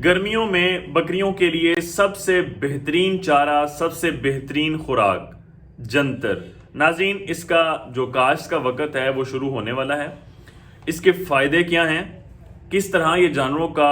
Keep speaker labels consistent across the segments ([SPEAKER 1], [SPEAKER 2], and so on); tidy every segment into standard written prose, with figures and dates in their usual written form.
[SPEAKER 1] गर्मियों में बकरियों के लिए सबसे बेहतरीन चारा, सबसे बेहतरीन खुराक जंतर। नाज़रीन, इसका जो काश्त का वक़्त है वो शुरू होने वाला है। इसके फ़ायदे क्या हैं, किस तरह ये जानवरों का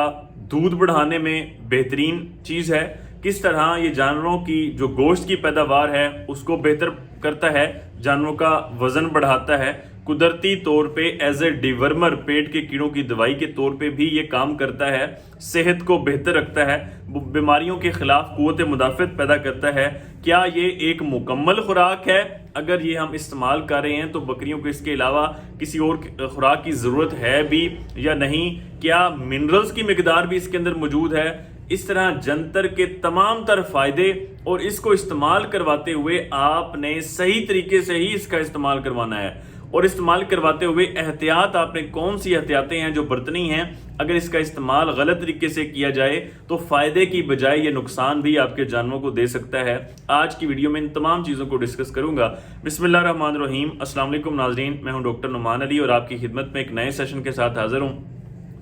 [SPEAKER 1] दूध बढ़ाने में बेहतरीन चीज़ है, किस तरह ये जानवरों की जो गोश्त की पैदावार है उसको बेहतर करता है, जानवरों का वज़न बढ़ाता है, कुदरती तौर पे एज ए डिवर्मर पेट के कीड़ों की दवाई के तौर पे भी ये काम करता है, सेहत को बेहतर रखता है, बीमारियों के खिलाफ क़ुव्वत मुदाफ़त पैदा करता है। क्या ये एक मुकम्मल खुराक है? अगर ये हम इस्तेमाल कर रहे हैं तो बकरियों को इसके अलावा किसी और खुराक की ज़रूरत है भी या नहीं? क्या मिनरल्स की मिकदार भी इसके अंदर मौजूद है? इस तरह जंतर के तमाम तर फ़ायदे और इसको इस्तेमाल करवाते हुए आपने सही तरीके से ही इसका इस्तेमाल करवाना है। और इस्तेमाल करवाते हुए एहतियात आपने कौन सी एहतियातें हैं जो बरतनी हैं। अगर इसका इस्तेमाल गलत तरीके से किया जाए तो फ़ायदे की बजाय ये नुकसान भी आपके जानवरों को दे सकता है। आज की वीडियो में इन तमाम चीज़ों को डिस्कस करूंगा। बिस्मिल्लाहिर्रहमानिर्रहीम। अस्सलाम वालेकुम नाज़रीन, मैं हूं डॉक्टर नुमान अली और आपकी खिदमत में एक नए सेशन के साथ हाजिर हूं।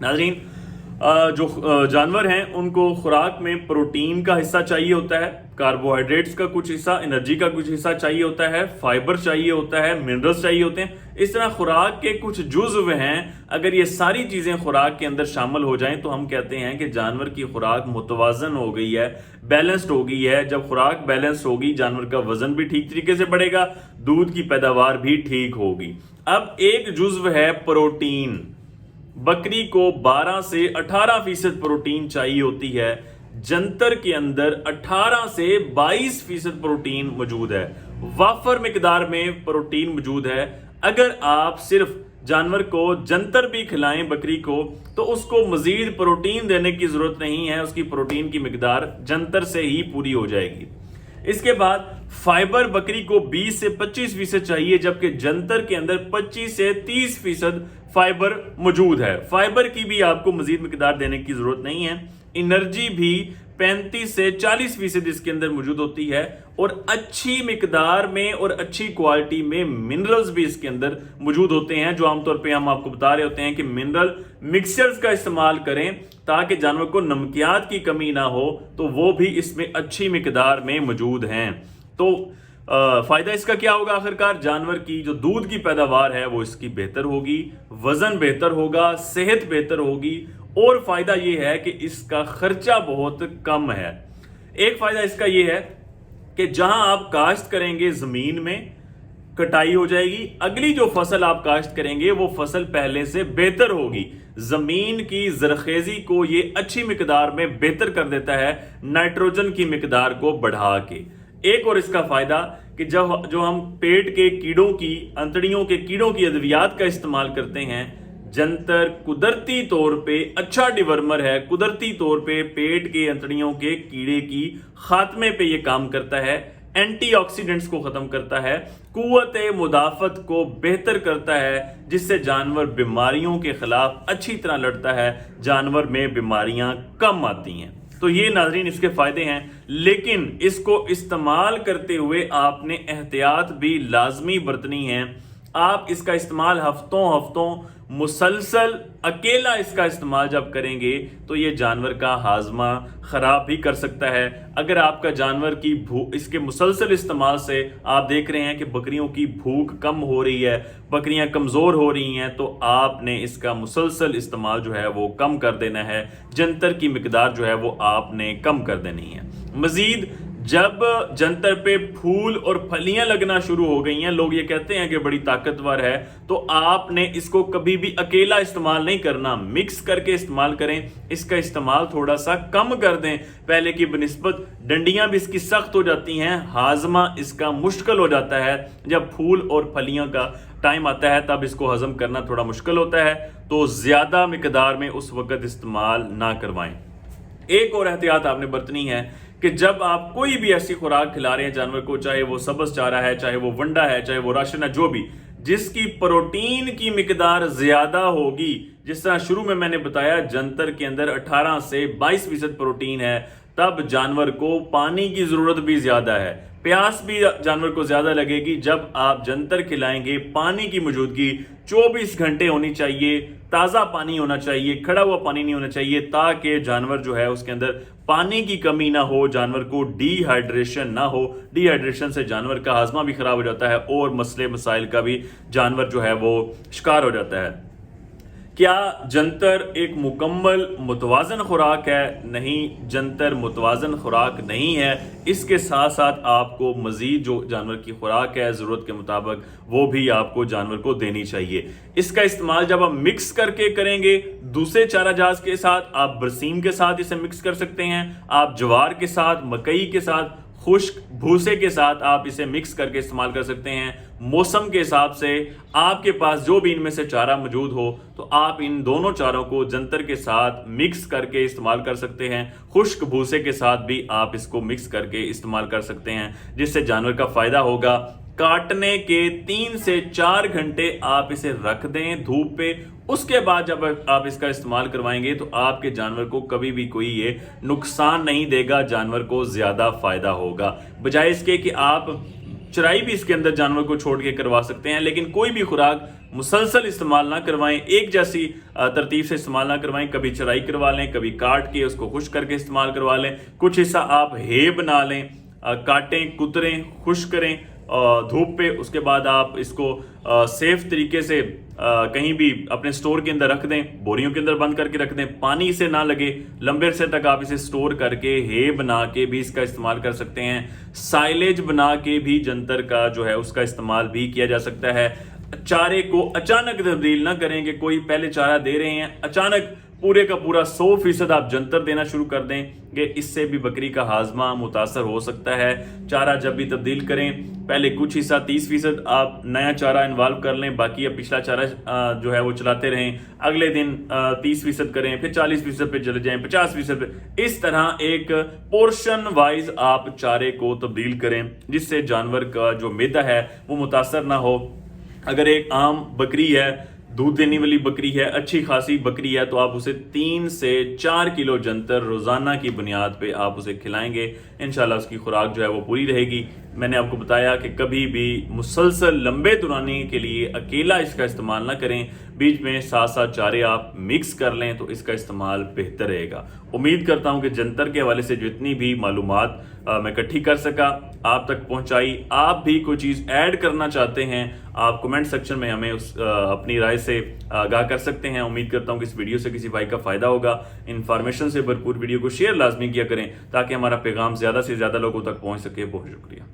[SPEAKER 1] नाज़रीन, जो जानवर हैं उनको खुराक में प्रोटीन का हिस्सा चाहिए होता है, कार्बोहाइड्रेट्स का कुछ हिस्सा, एनर्जी का कुछ हिस्सा चाहिए होता है, फाइबर चाहिए होता है, मिनरल्स चाहिए होते हैं। इस तरह खुराक के कुछ जुज़्व हैं, अगर ये सारी चीज़ें खुराक के अंदर शामिल हो जाएं तो हम कहते हैं कि जानवर की खुराक मुतवाज़न हो गई है, बैलेंस्ड हो गई है। जब खुराक बैलेंस होगी, जानवर का वजन भी ठीक तरीके से बढ़ेगा, दूध की पैदावार भी ठीक होगी। अब एक जुज़्व है प्रोटीन। बकरी को 12 से 18% प्रोटीन चाहिए होती है। जंतर के अंदर 18 से 22% प्रोटीन मौजूद है, वाफर मिकदार में प्रोटीन मौजूद है। अगर आप सिर्फ जानवर को जंतर भी खिलाएं बकरी को तो उसको मजीद प्रोटीन देने की जरूरत नहीं है, उसकी प्रोटीन की मिकदार जंतर से ही पूरी हो जाएगी। इसके बाद फाइबर बकरी को 20 से 25% चाहिए, जबकि जंतर के अंदर 25 से 30% फाइबर मौजूद है। फाइबर की भी आपको मजीद मिकदार देने की जरूरत नहीं है। एनर्जी भी 35 से 40% इसके अंदर मौजूद होती है और अच्छी मिकदार में और अच्छी क्वालिटी में मिनरल्स भी इसके अंदर मौजूद होते हैं, जो आमतौर पे हम आपको बता रहे होते हैं कि मिनरल मिक्सचर्स का इस्तेमाल करें ताकि जानवर को नमकियात की कमी ना हो, तो वो भी इसमें अच्छी मिकदार में मौजूद हैं। तो फायदा इसका क्या होगा? आखिरकार जानवर की जो दूध की पैदावार है वो इसकी बेहतर होगी, वजन बेहतर होगा, सेहत बेहतर होगी और फायदा ये है कि इसका खर्चा बहुत कम है। एक फायदा इसका ये है कि जहां आप काश्त करेंगे जमीन में कटाई हो जाएगी, अगली जो फसल आप काश्त करेंगे वो फसल पहले से बेहतर होगी। जमीन की जरखेजी को ये अच्छी मिकदार में बेहतर कर देता है, नाइट्रोजन की मिकदार को बढ़ा के। एक और इसका फायदा कि जब जो हम पेट के कीड़ों की, अंतड़ियों के कीड़ों की अद्वियात का इस्तेमाल करते हैं, जंतर कुदरती तौर पे अच्छा डिवर्मर है, कुदरती तौर पे पेट के अंतड़ियों के कीड़े की खात्मे पे ये काम करता है, एंटीऑक्सीडेंट्स को खत्म करता है, कुव्वत मुदाफत को बेहतर करता है, जिससे जानवर बीमारियों के खिलाफ अच्छी तरह लड़ता है, जानवर में बीमारियां कम आती हैं। तो ये नाजरीन इसके फायदे हैं, लेकिन इसको इस्तेमाल करते हुए आपने एहतियात भी लाजमी बरतनी है। आप इसका इस्तेमाल हफ्तों मुसलसल अकेला इसका इस्तेमाल जब करेंगे तो ये जानवर का हाजमा खराब भी कर सकता है। अगर आपका जानवर की भूख, इसके मुसलसल इस्तेमाल से आप देख रहे हैं कि बकरियों की भूख कम हो रही है, बकरियां कमज़ोर हो रही हैं, तो आपने इसका मुसलसल इस्तेमाल जो है वो कम कर देना है, जंतर की मिकदार जो है वो आपने कम कर देनी है। मजीद जब जंतर पे फूल और फलियां लगना शुरू हो गई हैं, लोग ये कहते हैं कि बड़ी ताकतवर है, तो आपने इसको कभी भी अकेला इस्तेमाल नहीं करना, मिक्स करके इस्तेमाल करें। इसका इस्तेमाल थोड़ा सा कम कर दें पहले की बनिस्बत। डंडियां भी इसकी सख्त हो जाती हैं, हाजमा इसका मुश्किल हो जाता है। जब फूल और फलियां का टाइम आता है तब इसको हजम करना थोड़ा मुश्किल होता है, तो ज्यादा मिकदार में उस वक्त इस्तेमाल ना करवाएं। एक और एहतियात आपने बरतनी है कि जब आप कोई भी ऐसी खुराक खिला रहे हैं जानवर को, चाहे वो सब्ज चारा है, चाहे वो वंडा है, चाहे वो राशन है, जो भी जिसकी प्रोटीन की मिकदार ज्यादा होगी, जिस तरह शुरू में मैंने बताया जंतर के अंदर 18 से 22% प्रोटीन है, तब जानवर को पानी की जरूरत भी ज्यादा है। प्यास भी जानवर को ज्यादा लगेगी जब आप जंतर खिलाएंगे। पानी की मौजूदगी 24 घंटे होनी चाहिए, ताज़ा पानी होना चाहिए, खड़ा हुआ पानी नहीं होना चाहिए, ताकि जानवर जो है उसके अंदर पानी की कमी ना हो, जानवर को डिहाइड्रेशन ना हो। डिहाइड्रेशन से जानवर का हाजमा भी खराब हो जाता है और मसले मसाइल का भी जानवर जो है वो शिकार हो जाता है। क्या जंतर एक मुकम्मल मुतवाज़न खुराक है? नहीं, जंतर मुतवाज़न खुराक नहीं है। इसके साथ साथ आपको मज़ीद जो जानवर की खुराक है ज़रूरत के मुताबिक वो भी आपको जानवर को देनी चाहिए। इसका इस्तेमाल जब आप मिक्स करके करेंगे दूसरे चारा अजाज के साथ, आप बरसीम के साथ इसे मिक्स कर सकते हैं, आप ज्वार के साथ, मकई के साथ, खुश्क भूसे के साथ आप इसे मिक्स करके इस्तेमाल कर सकते हैं। मौसम के हिसाब से आपके पास जो भी इनमें से चारा मौजूद हो तो आप इन दोनों चारों को जंतर के साथ मिक्स करके इस्तेमाल कर सकते हैं। खुश्क भूसे के साथ भी आप इसको मिक्स करके इस्तेमाल कर सकते हैं, जिससे जानवर का फायदा होगा। काटने के 3 से 4 घंटे आप इसे रख दें धूप पे। उसके बाद जब आप इसका इस्तेमाल करवाएंगे तो आपके जानवर को कभी भी कोई ये नुकसान नहीं देगा, जानवर को ज्यादा फायदा होगा। बजाय इसके कि आप चराई भी इसके अंदर जानवर को छोड़ के करवा सकते हैं, लेकिन कोई भी खुराक मुसलसल इस्तेमाल ना करवाएं, एक जैसी तरतीब से इस्तेमाल ना करवाएं। कभी चराई करवा लें, कभी काट के उसको खुश्क करके इस्तेमाल करवा लें। कुछ हिस्सा आप हे बना लें, काटें, कुतरें, खुश्क करें धूप पे। उसके बाद आप इसको सेफ तरीके से कहीं भी अपने स्टोर के अंदर रख दें, बोरियों के अंदर बंद करके रख दें, पानी से ना लगे, लंबे अरसे तक आप इसे स्टोर करके हे बना के भी इसका इस्तेमाल कर सकते हैं। साइलेज बना के भी जंतर का जो है उसका इस्तेमाल भी किया जा सकता है। चारे को अचानक तब्दील ना करें कि कोई पहले चारा दे रहे हैं अचानक पूरे का पूरा 100% आप जंतर देना शुरू कर देंगे, इससे भी बकरी का हाजमा मुतासर हो सकता है। चारा जब भी तब्दील करें पहले कुछ हिस्सा 30% आप नया चारा इन्वॉल्व कर लें, बाकी अब पिछला चारा जो है वो चलाते रहें। अगले दिन 30% करें, फिर 40% पे चले जाएं, 50% पे। इस तरह एक पोर्शन वाइज आप चारे को तब्दील करें, जिससे जानवर का जो मैदा है वो मुतासर ना हो। अगर एक आम बकरी है, दूध देने वाली बकरी है, अच्छी खासी बकरी है, तो आप उसे 3 से 4 किलो जंतर रोजाना की बुनियाद पे आप उसे खिलाएंगे। इंशाल्लाह उसकी खुराक जो है वो पूरी रहेगी। मैंने आपको बताया कि कभी भी मुसलसल लंबे दुराने के लिए अकेला इसका इस्तेमाल ना करें, बीच में साथ साथ चारे आप मिक्स कर लें तो इसका इस्तेमाल बेहतर रहेगा। उम्मीद करता हूं कि जंतर के हवाले से जितनी भी मालूमात मैं इकट्ठी कर सका आप तक पहुंचाई। आप भी कोई चीज़ ऐड करना चाहते हैं आप कमेंट सेक्शन में हमें अपनी राय से आगाह कर सकते हैं। उम्मीद करता हूं कि इस वीडियो से किसी भाई का फायदा होगा। इन्फॉर्मेशन से भरपूर वीडियो को शेयर लाजमी किया करें ताकि हमारा पैगाम ज़्यादा से ज़्यादा लोगों तक पहुंच सके। बहुत शुक्रिया।